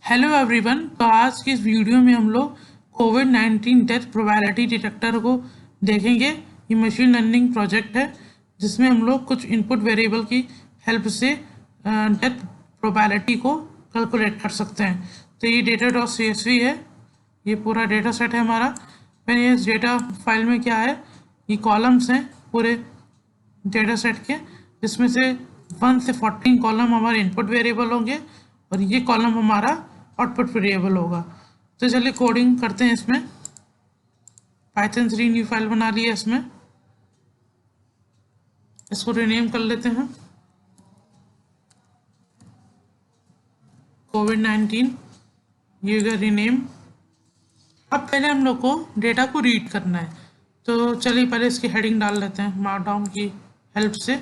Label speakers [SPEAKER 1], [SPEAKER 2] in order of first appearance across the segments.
[SPEAKER 1] Hello everyone. तो आज की इस वीडियो में हम लोग कोविड-19 डेथ प्रोबेबिलिटी डिटेक्टर को देखेंगे। ये मशीन लर्निंग प्रोजेक्ट है जिसमें हम लोग कुछ इनपुट वेरिएबल की हेल्प से डेथ प्रोबेबिलिटी को कैलकुलेट कर सकते हैं। तो ये data.csv है, ये पूरा डेटा सेट है हमारा। फिर ये इस डेटा फाइल में क्या है, ये कॉलम्स हैं पूरे डेटा सेट के, जिसमें से 1 से 14 कॉलम हमारे इनपुट वेरिएबल होंगे और ये कॉलम हमारा आउटपुट वेरिएबल होगा। तो चलिए कोडिंग करते हैं इसमें। पाइथन 3 न्यू फाइल बना ली है, इसमें इसको रीनेम कर लेते हैं कोविड-19, ये गया रीनेम। अब पहले हम लोग को डेटा को रीड करना है, तो चलिए पहले इसकी हेडिंग डाल लेते हैं मार्कडाउन की हेल्प से।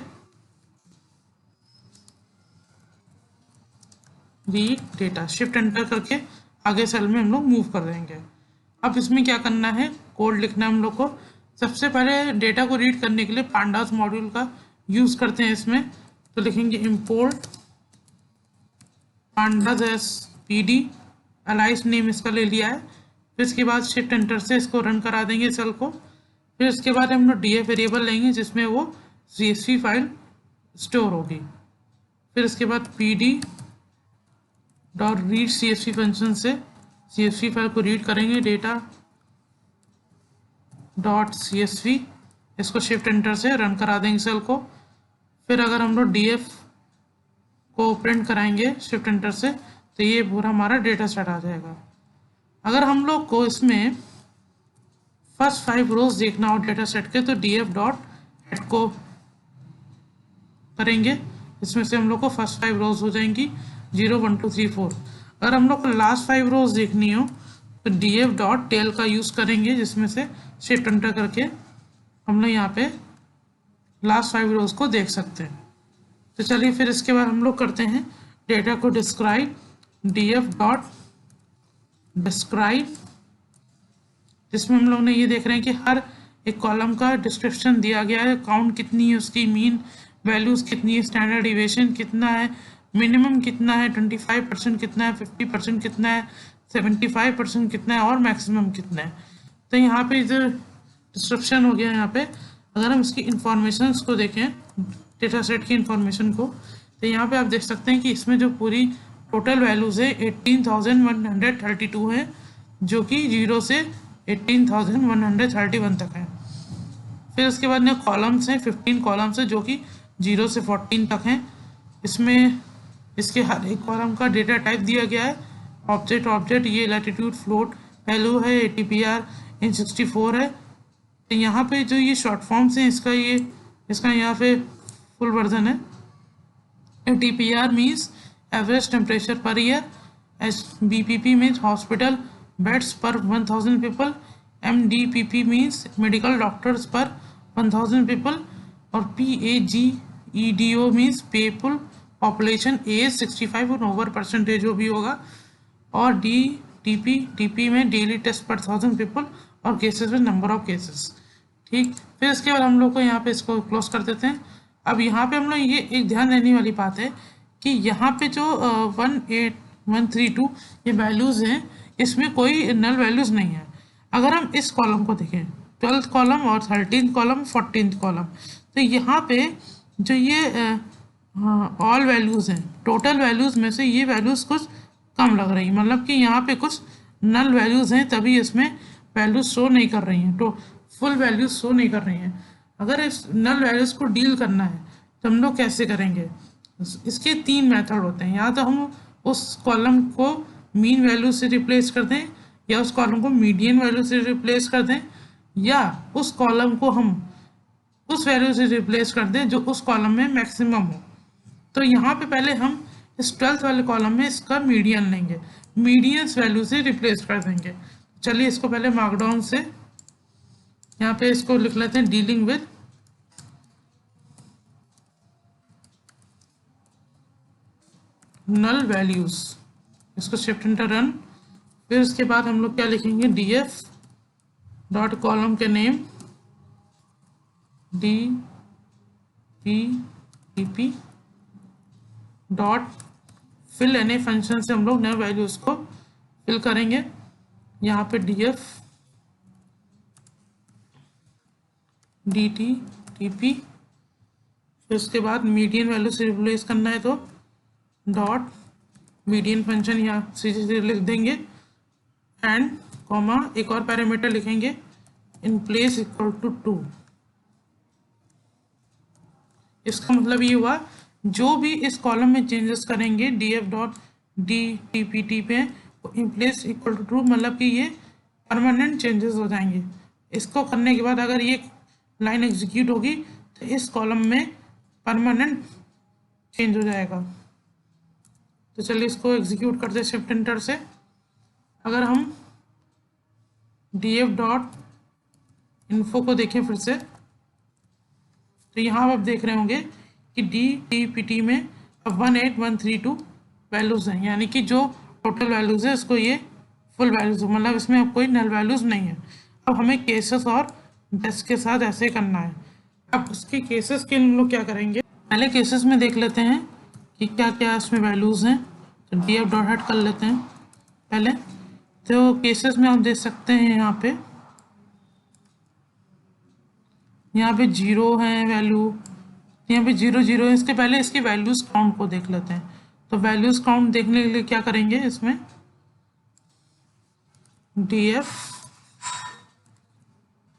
[SPEAKER 1] रीड डेटा, शिफ्ट एंटर करके आगे सेल में हम लोग मूव कर देंगे। अब इसमें क्या करना है, कोड लिखना है हम लोग को। सबसे पहले डेटा को रीड करने के लिए पांडास मॉड्यूल का यूज़ करते हैं इसमें। तो लिखेंगे import pandas S P D, Alice name इसका ले लिया है। फिर इसके बाद शिफ्ट एंटर से इसको रन करा देंगे सेल को। फिर इसके बाद हम लोग डीएफ वेरिएबल लेंगे जिसमें वो CSV फाइल स्टोर होगी। फिर इसके बाद PD dot read CSV function से CSV फाइल को रीड करेंगे, डेटा डॉट CSV, इसको शिफ्ट एंटर से रन करा देंगे सेल को। फिर अगर हम लोग DF को प्रिंट कराएंगे शिफ्ट एंटर से, तो ये पूरा हमारा डेटा सेट आ जाएगा। अगर हम लोग को इसमें फर्स्ट 5 रोज देखना हो डेटा सेट के, तो DF डॉट हेड को करेंगे, इसमें से हम लोग को फर्स्ट 5 रोज हो जाएंगी 0 1 2 3 4। अगर हम लोग को लास्ट 5 रोज देखनी हो तो DF डॉट टेल का यूज़ करेंगे, जिसमें से शिफ्ट एंटर करके हम लोग यहाँ पे लास्ट 5 रोज को देख सकते हैं। तो चलिए फिर इसके बाद हम लोग करते हैं डेटा को डिस्क्राइब, DF डॉट डिस्क्राइब, जिसमें हम लोग ने ये देख रहे हैं कि हर एक कॉलम का डिस्क्रिप्शन दिया गया है, काउंट कितनी है उसकी, मीन वैल्यूज़ कितनी है, स्टैंडर्ड डिविएशन कितना है, मिनिमम कितना है, 25% कितना है, 50% कितना है, 75% कितना है और मैक्सिमम कितना है। तो यहाँ पे जो डिस्क्रिप्शन हो गया यहाँ पे, अगर हम इसकी इंफॉर्मेशन को देखें, डेटा सेट की इंफॉर्मेशन को, तो यहाँ पे आप देख सकते हैं कि इसमें जो पूरी टोटल वैल्यूज़ है 18,132 है, जो कि 0 से 18,131 तक है। फिर उसके बाद में कॉलम्स हैं, 15 कॉलम्स है जो कि 0 से 14 तक हैं। इसमें इसके हर एक कॉलम का डेटा टाइप दिया गया है, ऑब्जेक्ट ये लैटिट्यूड फ्लोट वैल्यू है, ATPR इन 64 है। तो यहाँ पे जो ये शॉर्ट फॉर्म्स हैं इसका यहाँ पे फुल वर्जन है। ATPR means average temperature per year, BPP means hospital beds per 1000 people, MDPP means medical doctors per 1000 people, और PAGEDO means people population age 65 और ओवर परसेंटेज जो भी होगा, और DP में डेली टेस्ट पर 1000 पीपल और cases में number of cases. ठीक, फिर इसके बाद हम लोग को यहाँ पे इसको क्लोज कर देते हैं। अब यहाँ पे हम लोग ये एक ध्यान देने वाली बात है कि यहाँ पे जो 18132 ये वैल्यूज़ हैं, इसमें कोई नल वैल्यूज़ नहीं है। अगर हम इस कॉलम को देखें, 12th कॉलम और 13th कॉलम, 14th कॉलम, तो यहाँ पे जो ये ऑल वैल्यूज़ हैं, टोटल वैल्यूज़ में से ये वैल्यूज़ कुछ कम लग रही, मतलब कि यहाँ पे कुछ नल वैल्यूज़ हैं, तभी इसमें वैल्यूज शो नहीं कर रही हैं, तो फुल वैल्यूज शो नहीं कर रही हैं। अगर इस नल वैल्यूज़ को डील करना है तो हम लोग कैसे करेंगे, इसके 3 मेथड होते हैं। या तो हम उस कॉलम को मीन वैल्यू से रिप्लेस कर दें, या उस कॉलम को मीडियन वैल्यू से रिप्लेस कर दें, या उस कॉलम को हम उस वैल्यू से रिप्लेस कर दें जो उस कॉलम में मैक्सिमम हो। तो यहाँ पे पहले हम इस 12th वाले कॉलम में इसका मीडियन लेंगे, मीडियंस वैल्यू से रिप्लेस कर देंगे। चलिए इसको पहले मार्कडाउन से यहाँ पे इसको लिख लेते हैं, डीलिंग विद नल वैल्यूज, इसको शिफ्ट एंटर रन। फिर उसके बाद हम लोग क्या लिखेंगे, DF डॉट कॉलम के name DPP dot fill N A function से हम लोग नल वैल्यूज को फिल करेंगे। यहाँ पे df dt tp, फिर उसके बाद मीडियन वैल्यू से रिप्लेस करना है तो डॉट मीडियन फंक्शन यहाँ सीधे लिख देंगे एंड कॉमा एक और पैरामीटर लिखेंगे इन प्लेस इक्वल टू 2। इसका मतलब ये हुआ जो भी इस कॉलम में चेंजेस करेंगे df डॉट dtpt पे इन प्लेस इक्वल टू 2, मतलब कि ये परमानेंट चेंजेस हो जाएंगे। इसको करने के बाद अगर ये लाइन एग्जीक्यूट होगी तो इस कॉलम में परमानेंट चेंज हो जाएगा। तो चलिए इसको एग्जीक्यूट करते हैं शिफ्ट एंटर से। अगर हम df डॉट इन्फो को देखें फिर से तो यहाँ आप देख रहे होंगे कि dtpt में अब 18132 वैल्यूज़ हैं, यानी कि जो टोटल वैल्यूज़ है उसको ये फुल वैल्यूज़, मतलब इसमें अब कोई नल वैल्यूज़ नहीं है। अब हमें केसेस और डेस्क के साथ ऐसे करना है। अब उसके केसेस के हम लोग क्या करेंगे, पहले केसेस में देख लेते हैं कि क्या क्या इसमें वैल्यूज़ हैं। तो df डॉट हेड कर लेते हैं पहले। तो केसेस में आप देख सकते हैं यहाँ पे 0 है वैल्यू, यहाँ पे 0 0 है। इसके पहले इसकी वैल्यूज़ काउंट को देख लेते हैं। तो वैल्यूज़ काउंट देखने के लिए क्या करेंगे, इसमें df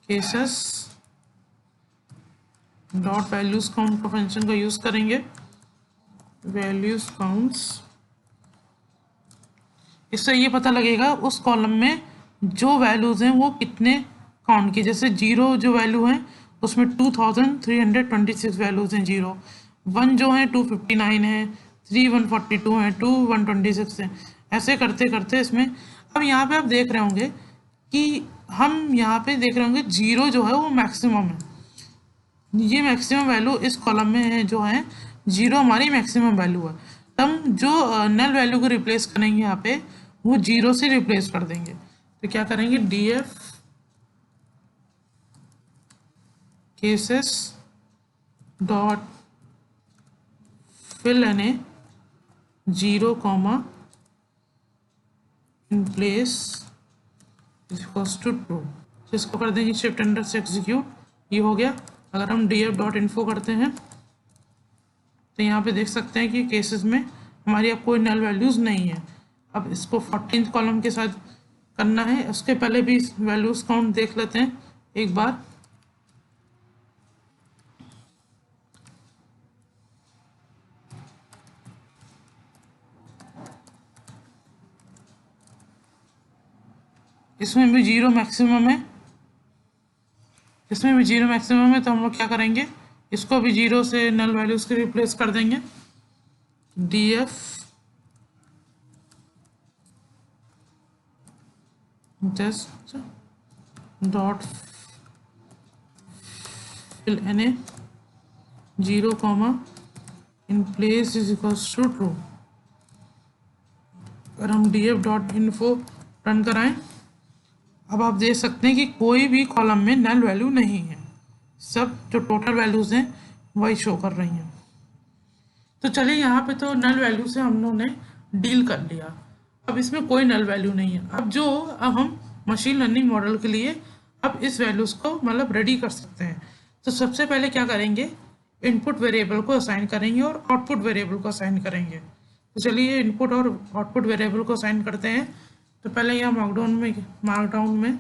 [SPEAKER 1] cases dot values count का फंक्शन का यूज़ करेंगे, वैल्यूज़ काउंट्स। इससे ये पता लगेगा उस कॉलम में जो वैल्यूज़ हैं वो कितने काउंट की। जैसे 0 जो वैल्यू है उसमें 2326 वैल्यूज़ हैं 0, 1 जो है 259 है, 3 142 है, 2 126 है। ऐसे करते करते इसमें अब यहाँ पे आप देख रहे होंगे कि हम यहाँ पे देख रहे होंगे 0 जो है वो मैक्सिमम है। ये मैक्सिमम वैल्यू इस कॉलम में है जो है 0 हमारी मैक्सिमम वैल्यू है। तब जो नल वैल्यू को रिप्लेस करेंगे यहाँ पे वो 0 से रिप्लेस कर देंगे। तो क्या करेंगे, df cases dot fill N A 0 comma in place equals to 2। इसको कर देंगे शिफ्ट एंटर से एग्जीक्यूट, ये हो गया। अगर हम df डॉट इन्फो करते हैं तो यहाँ पे देख सकते हैं कि केसेस में हमारी अब कोई नल वैल्यूज़ नहीं है। अब इसको 14th कॉलम के साथ करना है। उसके पहले भी वैल्यूज़ काउंट देख लेते हैं एक बार। इसमें भी 0 मैक्सिमम है, इसमें भी 0 मैक्सिमम है। तो हम लोग क्या करेंगे, इसको भी 0 से नल वैल्यूज़ के रिप्लेस कर देंगे। df just dot fill N A 0 comma in place is equals to 2। अगर हम df डॉट इन्फो रन कराएं, अब आप देख सकते हैं कि कोई भी कॉलम में नल वैल्यू नहीं है, सब जो टोटल वैल्यूज़ हैं वही शो कर रही हैं। तो चलिए यहाँ पे तो नल वैल्यू से हम लोगों ने डील कर लिया। अब इसमें कोई नल वैल्यू नहीं है। अब हम मशीन लर्निंग मॉडल के लिए अब इस वैल्यूज़ को मतलब रेडी कर सकते हैं। तो सबसे पहले क्या करेंगे, इनपुट वेरिएबल को असाइन करेंगे और आउटपुट वेरिएबल को असाइन करेंगे। तो चलिए इनपुट और आउटपुट वेरिएबल को असाइन करते हैं। तो पहले यहाँ मार्कडाउन में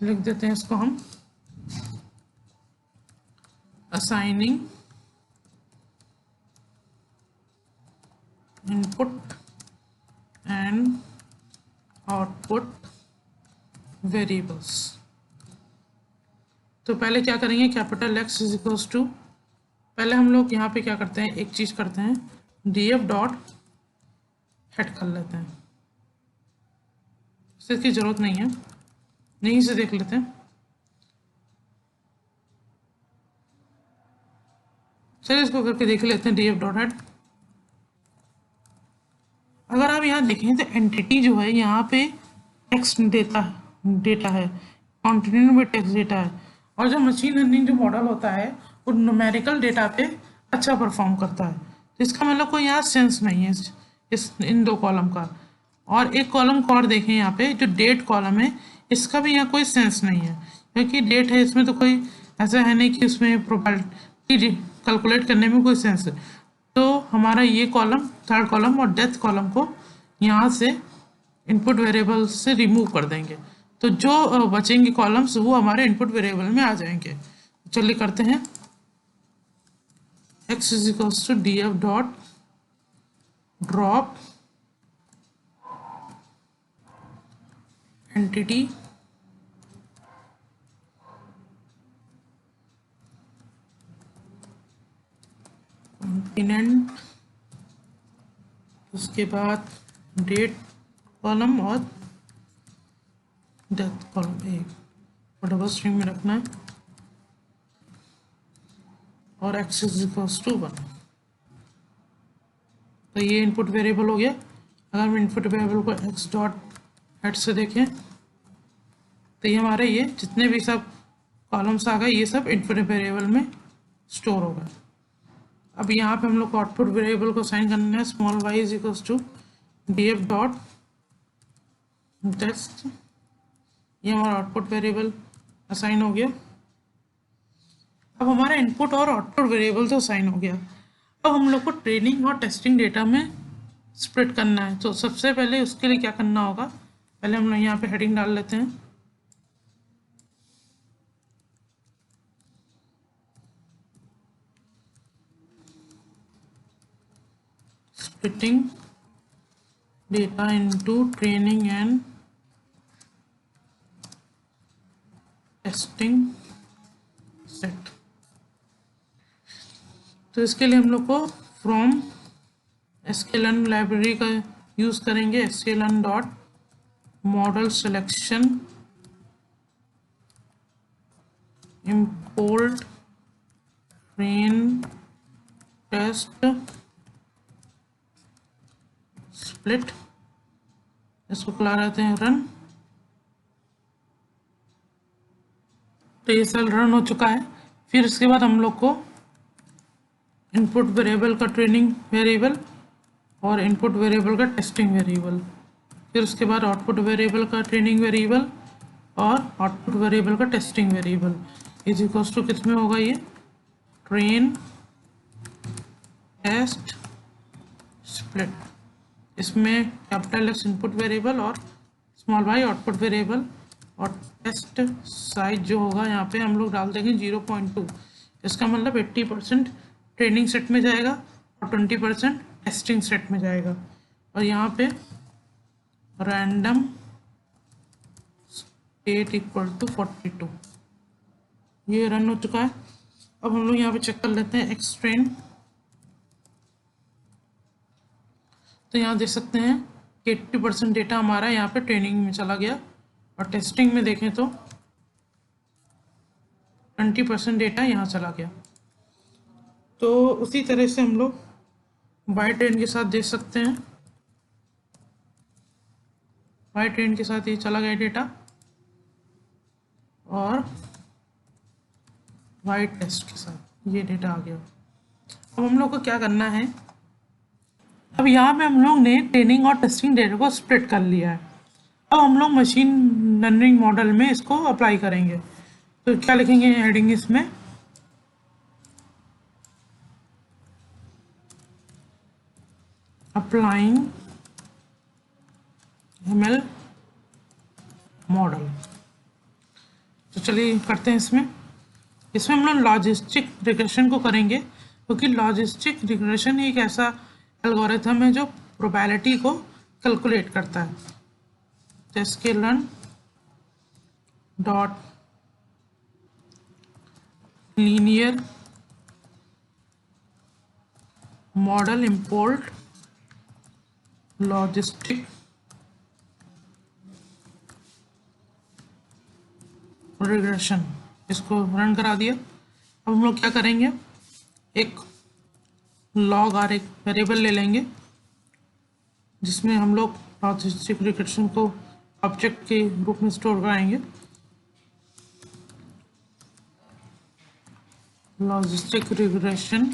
[SPEAKER 1] लिख देते हैं इसको हम assigning input and output variables. तो पहले क्या करेंगे, capital X is equals to, पहले हम लोग यहाँ पे क्या करते हैं, एक चीज़ करते हैं, df डॉट हेड कर लेते हैं। इसकी ज़रूरत नहीं है, यहीं से देख लेते हैं। चलिए इसको करके देख लेते हैं df डॉट हेड। अगर आप यहाँ देखें तो एंटिटी जो है यहाँ पे टेक्स्ट डेटा है, कॉन्टिन्यू में टेक्स्ट डेटा है। और जो मशीन लर्निंग जो मॉडल होता है वो न्यूमेरिकल डेटा पे अच्छा परफॉर्म करता है। तो इसका मतलब कोई यहाँ सेंस नहीं है इन 2 कॉलम का। और एक कॉलम को और देखें, यहाँ पे जो डेट कॉलम है इसका भी यहाँ कोई सेंस नहीं है, क्योंकि डेट है इसमें तो कोई ऐसा है नहीं कि उसमें प्रोबेबिलिटी कैलकुलेट करने में कोई सेंस है। तो हमारा ये कॉलम, थर्ड कॉलम और डेथ कॉलम को यहाँ से इनपुट वेरिएबल से रिमूव कर देंगे, तो जो बचेंगे कॉलम्स वो हमारे इनपुट वेरिएबल में आ जाएंगे। चलिए करते हैं। x is equals to df dot drop entity continent, उसके बाद डेट कॉलम और डेथ कॉलम एक डबल स्ट्रिंग में रखना है, और x इज इक्वल्स टू 1। तो ये इनपुट वेरिएबल हो गया। अगर हम इनपुट वेरिएबल को x डॉट हेड से देखें तो ये हमारे ये जितने भी सब कॉलम्स आ गए ये सब इनपुट वेरिएबल में स्टोर हो गए। अब यहाँ पे हम लोग को आउटपुट वेरिएबल को असाइन करना है, small y is equals to df dot test. ये हमारा आउटपुट वेरिएबल असाइन हो गया। अब हमारा इनपुट और आउटपुट वेरिएबल तो असाइन हो गया। अब हम लोग को ट्रेनिंग और टेस्टिंग डेटा में स्प्लिट करना है। तो सबसे पहले उसके लिए क्या करना होगा, पहले हम लोग यहाँ पे हेडिंग डाल लेते हैं। Splitting data into training and testing set. तो इसके लिए हम लोग को फ्रॉम sklearn लाइब्रेरी का यूज़ करेंगे, sklearn dot model selection import train test split. इसको खुला रहते हैं रन। तो ये सेल रन हो चुका है। फिर इसके बाद हम लोग को इनपुट वेरिएबल का ट्रेनिंग वेरिएबल और इनपुट वेरिएबल का टेस्टिंग वेरिएबल, फिर उसके बाद आउटपुट वेरिएबल का ट्रेनिंग वेरिएबल और आउटपुट वेरिएबल का testing variable is equals to किस में होगा, ये ट्रेन टेस्ट स्प्लिट। इसमें कैपिटल X इनपुट वेरिएबल और स्मॉल y आउटपुट वेरिएबल, और टेस्ट साइज जो होगा यहाँ पे हम लोग डाल देंगे 0.2। इसका मतलब 80% ट्रेनिंग सेट में जाएगा और 20% टेस्टिंग सेट में जाएगा। और यहाँ पे रैंडम स्टेट इक्वल टू 42। ये रन हो चुका है। अब हम लोग यहाँ पे चेक कर लेते हैं एक्स ट्रेन। तो यहाँ देख सकते हैं कि 80% डेटा हमारा यहाँ पे ट्रेनिंग में चला गया, और टेस्टिंग में देखें तो 20% डेटा यहाँ चला गया। तो उसी तरह से हम लोग बाय ट्रेन के साथ देख सकते हैं। बाय ट्रेन के साथ ये चला गया डेटा, और वाई टेस्ट के साथ ये डेटा आ गया। अब हम लोग को क्या करना है, अब यहाँ पे हम लोग ने ट्रेनिंग और टेस्टिंग डेटा को स्प्लिट कर लिया है। अब हम लोग मशीन लर्निंग मॉडल में इसको अप्लाई करेंगे। तो क्या लिखेंगे हेडिंग इसमें, अप्लाइंग ML मॉडल। तो चलिए करते हैं इसमें हम लोग लॉजिस्टिक रिग्रेशन को करेंगे, क्योंकि लॉजिस्टिक रिग्रेशन एक ऐसा एल्गोरिथम है जो प्रोबेबिलिटी को कैलकुलेट करता है। तो sklearn dot linear model import logistic regression, इसको रन करा दिया। अब हम लोग क्या करेंगे, एक लॉग आर एक वेरिएबल ले लेंगे जिसमें हम लोग लॉजिस्टिक रिग्रेशन को ऑब्जेक्ट के रूप में स्टोर कराएंगे। लॉजिस्टिक रिग्रेशन,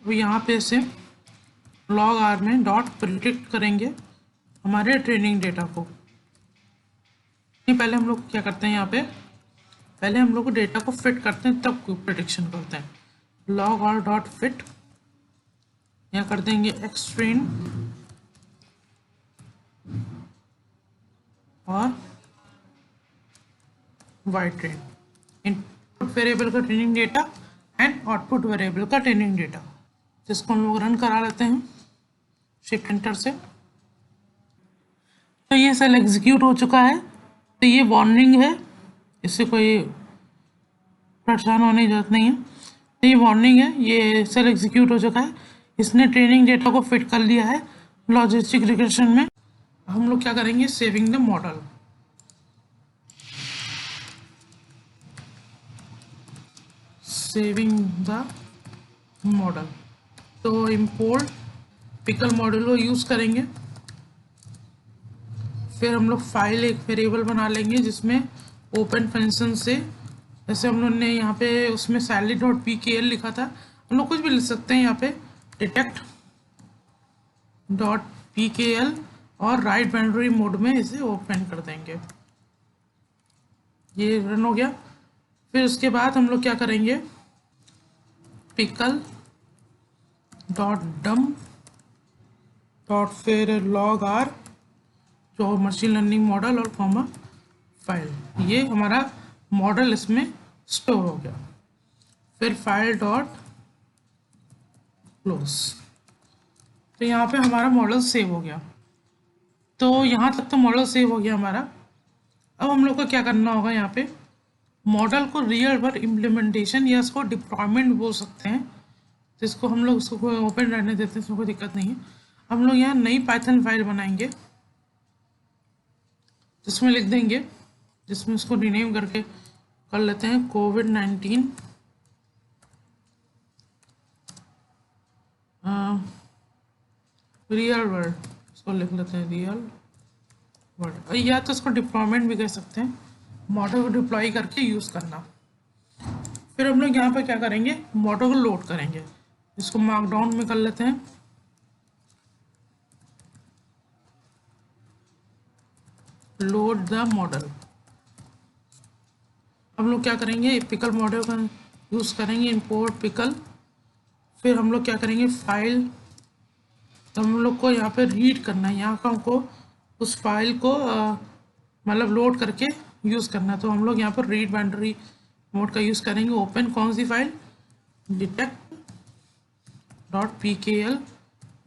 [SPEAKER 1] यहाँ पे से लॉग आर में डॉट प्रिडिक्ट करेंगे हमारे ट्रेनिंग डेटा को। नहीं, पहले हम लोग क्या करते हैं, यहाँ पे पहले हम लोग डेटा को फिट करते हैं तब प्रिडिक्शन करते हैं। लॉग आर डॉट फिट, यहाँ कर देंगे एक्स ट्रेन और वाई ट्रेन, इनपुट वेरिएबल का training data and output variable का ट्रेनिंग डेटा, जिसको हम लोग रन करा लेते हैं शिफ्ट एंटर से। तो ये सेल एग्जीक्यूट हो चुका है, तो ये वार्निंग है, इससे कोई परेशान होने की जरूरत नहीं है। तो ये वार्निंग है, ये सेल एग्जीक्यूट हो चुका है, इसने ट्रेनिंग डेटा को फिट कर लिया है लॉजिस्टिक रिग्रेशन में। हम लोग क्या करेंगे, saving the model. Saving the model, तो इंपोर्ट पिकल मॉडल को यूज़ करेंगे। फिर हम लोग फाइल एक वेरिएबल बना लेंगे जिसमें ओपन फंक्शन से, जैसे हम लोग ने यहाँ पे उसमें सैलरी डॉट pkl लिखा था, हम लोग कुछ भी लिख सकते हैं यहाँ पे, डिटेक्ट डॉट pkl और राइट बाइनरी मोड में इसे ओपन कर देंगे। ये रन हो गया। फिर उसके बाद हम लोग क्या करेंगे, पिकल डॉट डम डॉट फिर लॉग आर जो मशीन लर्निंग मॉडल और कॉमा फाइल, ये हमारा मॉडल इसमें स्टोर हो गया। फिर फाइल डॉट क्लोज, तो यहाँ पे हमारा मॉडल सेव हो गया। तो यहाँ तक तो मॉडल सेव हो गया हमारा। अब हम लोग को क्या करना होगा, यहाँ पे मॉडल को रियल वर्ल्ड इम्प्लीमेंटेशन या इसको डिप्लॉयमेंट बोल सकते हैं, जिसको हम लोग उसको ओपन रहने देते हैं, इसमें कोई दिक्कत नहीं है। हम लोग यहाँ नई पाइथन फाइल बनाएंगे जिसमें लिख देंगे, जिसमें इसको रीनेम करके कर लेते हैं COVID-19 रियल वर्ल्ड, इसको लिख लेते हैं रियल वर्ल्ड, या तो इसको डिप्लॉयमेंट भी कह सकते हैं, मॉडल को डिप्लॉय करके यूज़ करना। फिर हम लोग यहाँ पे क्या करेंगे, मॉडल को लोड करेंगे, इसको मार्कडाउन में कर लेते हैं, लोड द मॉडल। हम लोग क्या करेंगे, पिकल मॉडल का यूज़ करेंगे, इंपोर्ट पिकल। फिर हम लोग क्या करेंगे, फाइल, तो हम लोग को यहाँ पे रीड करना है, यहाँ का हमको उस फाइल को मतलब लोड करके यूज़ करना है। तो हम लोग यहाँ पर रीड बाइनरी मोड का यूज़ करेंगे। ओपन कौन सी फाइल, डिटेक्ट डॉट pkl,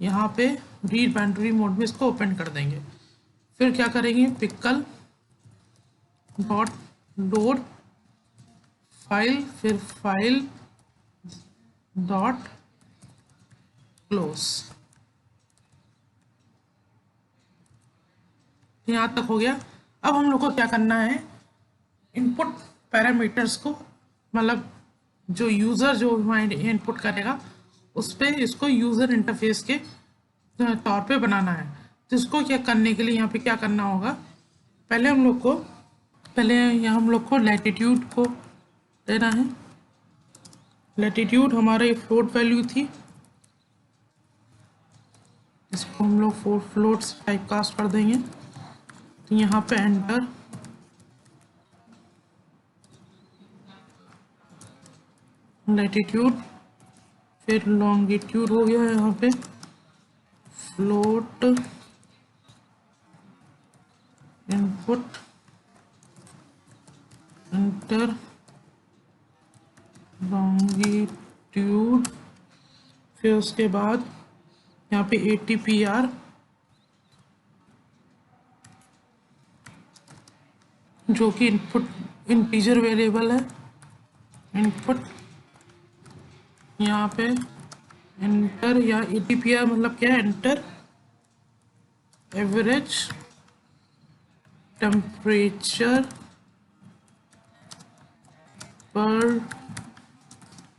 [SPEAKER 1] यहाँ पे रीड बाइनरी मोड में इसको ओपन कर देंगे। फिर क्या करेंगे, पिकल डॉट लोड फाइल, फिर फाइल डॉट क्लोज, यहाँ तक हो गया। अब हम लोग को क्या करना है, इनपुट पैरामीटर्स को, मतलब जो यूज़र जो इनपुट करेगा उस पर इसको यूज़र इंटरफेस के तौर पे बनाना है। जिसको क्या करने के लिए यहाँ पे क्या करना होगा, पहले यहाँ हम लोग को लैटिट्यूड को देना है। लैटिट्यूड हमारा एक फ्लोट वैल्यू थी, इसको हम लोग फ्लोट्स टाइप कास्ट कर देंगे। तो यहाँ पे एंटर, लैटिट्यूड, फिर लॉन्गिट्यूड हो गया है यहाँ पे फ्लोट इनपुट, एंटर लॉन्गिट्यूड, फिर उसके बाद यहाँ पे ATPR, जो कि इनपुट इंटीजर वेरिएबल है, इनपुट यहाँ पे एंटर, या ATPR मतलब क्या है, enter average temperature per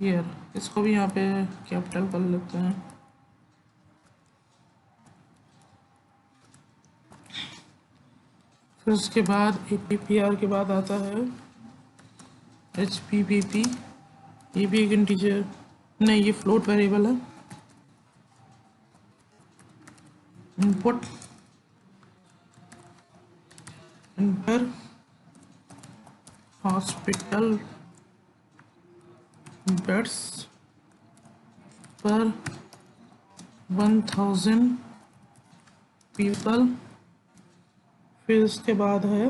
[SPEAKER 1] year, इसको भी यहाँ पे कैपिटल कर लेते हैं। फिर उसके बाद ATPR के बाद आता है HPPP, ये भी एक इंटीजर नहीं, ये फ्लोट वेरिएबल है। Input inter hospital beds per 1000 people. फिर उसके बाद है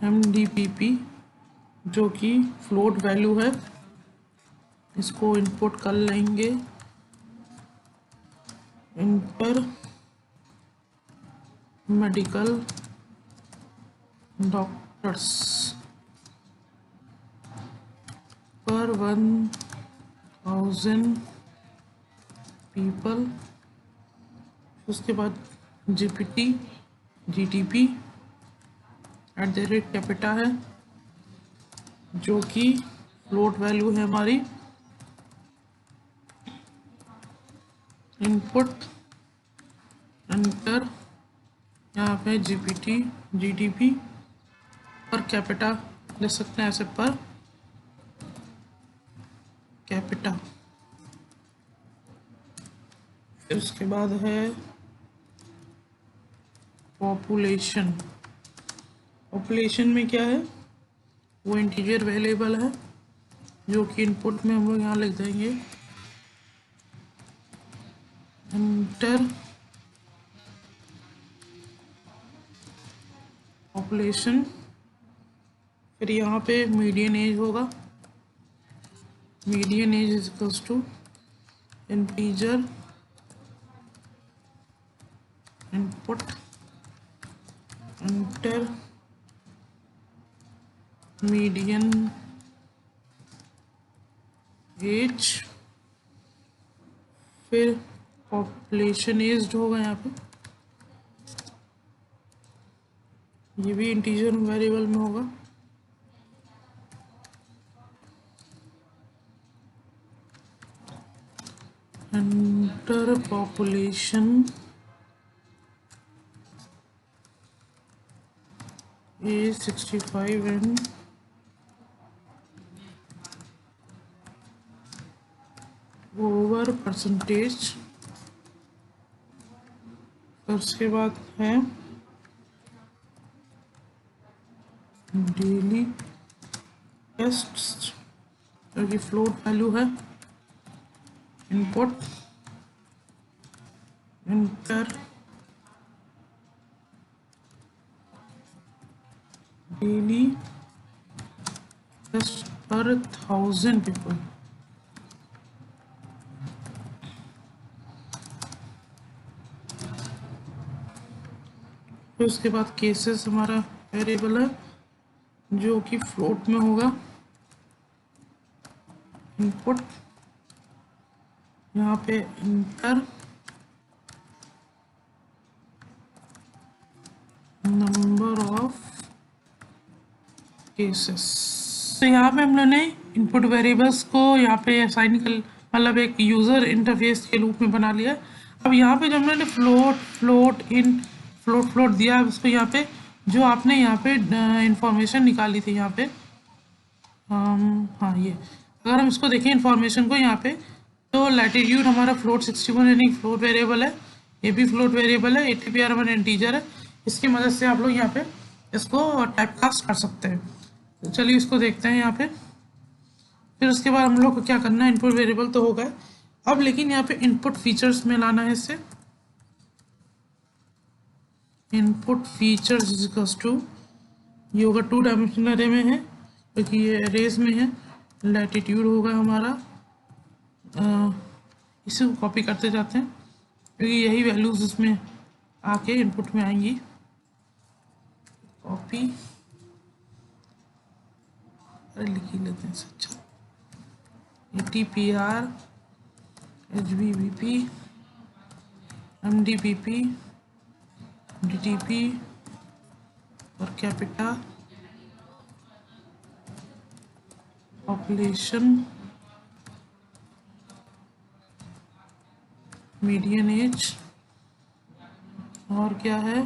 [SPEAKER 1] MDPP जो कि फ्लोट वैल्यू है, इसको इनपुट कर लेंगे। Inter medical doctors per 1000 people. उसके बाद GTP @ कैपिटा है जो कि फ्लोट वैल्यू है हमारी। इनपुट एंटर, यहाँ पे GDP पर कैपिटा ले सकते हैं ऐसे, पर कैपिटा। फिर उसके बाद है पॉपुलेशन। पॉपुलेशन में क्या है, वो इंटीजर वेरिएबल है जो कि इनपुट में हम लोग यहाँ लिख देंगे। इंटर पॉपुलेशन, फिर यहाँ पे मीडियन एज होगा। Median age is equals to integer input enter median age, फिर पॉपुलेशन एज होगा यहाँ पे, ये भी इंटीजर वेरिएबल में होगा। Enter population age 65 and over percentage. फिर उसके बाद है डेली टेस्ट जो कि फ्लोट वैल्यू है। Input enter daily test per 1000 people. फिर उसके बाद केसेस हमारा वेरिएबल है जो कि फ्लोट में होगा। इनपुट यहाँ पे इंटर नंबर ऑफ केसेस। तो यहाँ पे हम लोगों ने इनपुट वेरिएबल्स को यहाँ पे असाइन कर, मतलब एक यूज़र इंटरफेस के रूप में बना लिया। अब यहाँ पे जब मैंने फ्लोट दिया है उसको, यहाँ पे जो आपने यहाँ पे इंफॉर्मेशन निकाली थी यहाँ पे, हाँ ये अगर हम इसको देखें इंफॉर्मेशन को यहाँ पे, तो लैटिट्यूड हमारा फ्लोट 61 यानी फ्लोट वेरिएबल है, ये भी फ्लोट वेरिएबल है। ATPR इंटीजर है, इसकी मदद से आप लोग यहाँ पे इसको टाइपकास्ट कर सकते हैं। तो चलिए इसको देखते हैं यहाँ पे। फिर उसके बाद हम लोग को क्या करना है, इनपुट वेरिएबल तो हो गए, अब लेकिन यहाँ पे इनपुट फीचर्स में लाना है इससे। Input features is equals to, ये होगा 2 डायमेंशनल अरे में है क्योंकि ये अरेज में है। लैटिट्यूड होगा हमारा, इसे कॉपी करते जाते हैं क्योंकि यही वैल्यूज इसमें आके इनपुट में आएंगी। कॉपी, अरे लिख ही लेते हैं अच्छा। ATPR HBBP MDPP DTP और कैपिटा पॉपुलेशन मीडियन एज और क्या है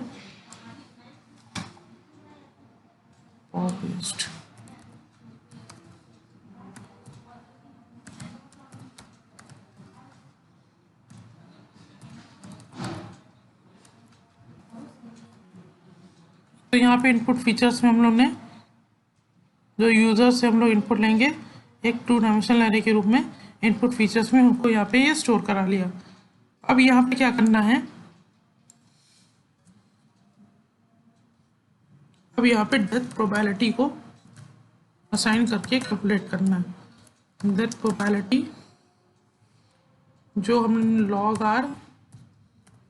[SPEAKER 1] पॉपुलेशन। तो यहाँ पे इनपुट फीचर्स में हम लोग ने जो यूज़र से हम लोग इनपुट लेंगे एक 2 डायमेंशनल एरे के रूप में, इनपुट फीचर्स में हमको यहाँ पे ये स्टोर करा लिया। अब यहाँ पे क्या करना है, अब यहाँ पे डेथ प्रोबेबिलिटी को असाइन करके कैलकुलेट करना है। डेथ प्रोबेबिलिटी जो हम log r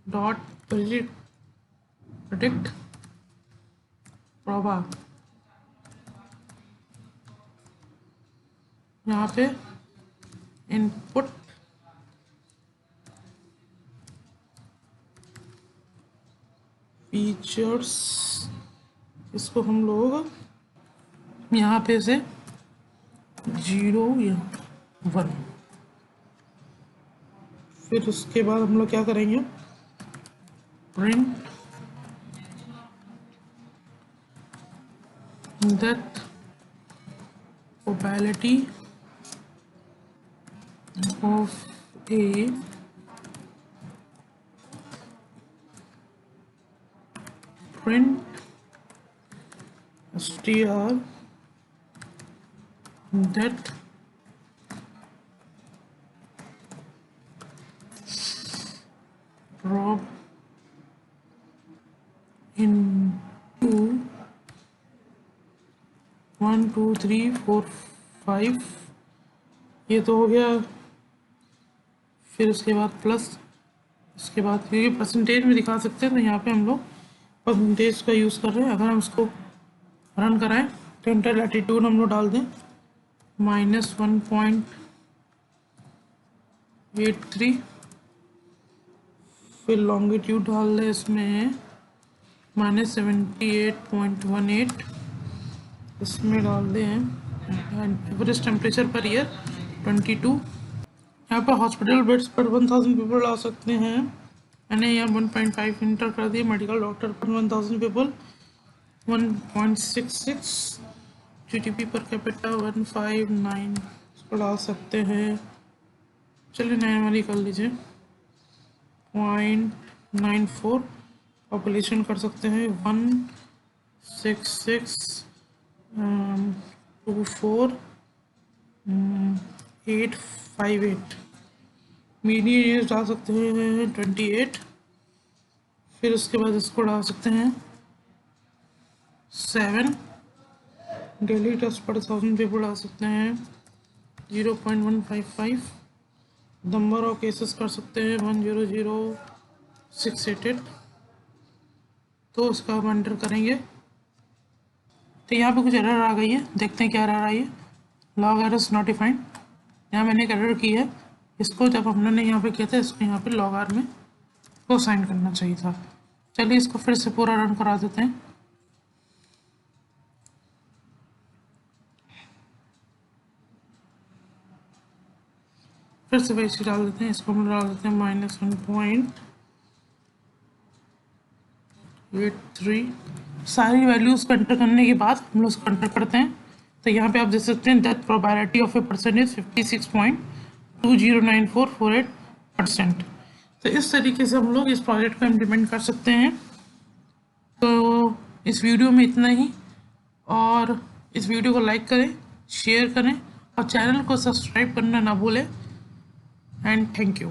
[SPEAKER 1] dot predict PROBA, यहाँ पे इनपुट फीचर्स, इसको हम लोग यहाँ पे से 0 या 1, फिर उसके बाद हम लोग क्या करेंगे, print death probability of A print str that prob into 1 2 3 4 5, ये तो हो गया। फिर उसके बाद प्लस, उसके बाद क्योंकि परसेंटेज में दिखा सकते हैं तो यहाँ पे हम लोग परसेंटेज का यूज़ कर रहे हैं। अगर हम इसको रन कराएं तो इंटर लैटिट्यूड हम लोग डाल दें -1.83, फिर लॉन्गिट्यूड डाल दें इसमें -78.18, इसमें डाल दें एवरेज टेम्परेचर पर ईयर 22। यहाँ पर हॉस्पिटल बेड्स पर 1000 पीपल आ सकते हैं, मैंने यहाँ 1.5 इंटर कर दिया। मेडिकल डॉक्टर पर 1000 पीपल 1.66, जीडीपी पर कैपिटा 159, इसको डाल सकते हैं। चलिए 9 वाली कर लीजिए 0.94, पॉपुलेशन कर सकते हैं 16624,858, मीडियन एज डाल सकते हैं 28, फिर उसके बाद इसको डाल सकते हैं 7, डेली टेस्ट पर 1000 पीपल डाल सकते हैं 0.155, नंबर ऑफ केसेस कर सकते हैं 100688। तो उसका हम एंटर करेंगे तो यहाँ पे कुछ एरर आ गई है, देखते हैं क्या एरर आई है। Log error is not defined, यहाँ मैंने एक एरर की है, इसको जब हमने यहाँ पे किया था इसको यहाँ पे लॉग आर में को साइन करना चाहिए था। चलिए इसको फिर से पूरा रन करा देते हैं। फिर से वैसे डाल देते हैं, इसको हम डाल देते हैं -1.83। सारी वैल्यूज को एंटर करने के बाद हम लोग उसको एंटर करते हैं तो यहाँ पे आप देख सकते हैं death probability of a person is 56.209448%। तो इस तरीके से हम लोग इस प्रोजेक्ट को इम्प्लीमेंट कर सकते हैं। तो इस वीडियो में इतना ही, और इस वीडियो को लाइक करें, शेयर करें और चैनल को सब्सक्राइब करना ना भूलें। And thank you.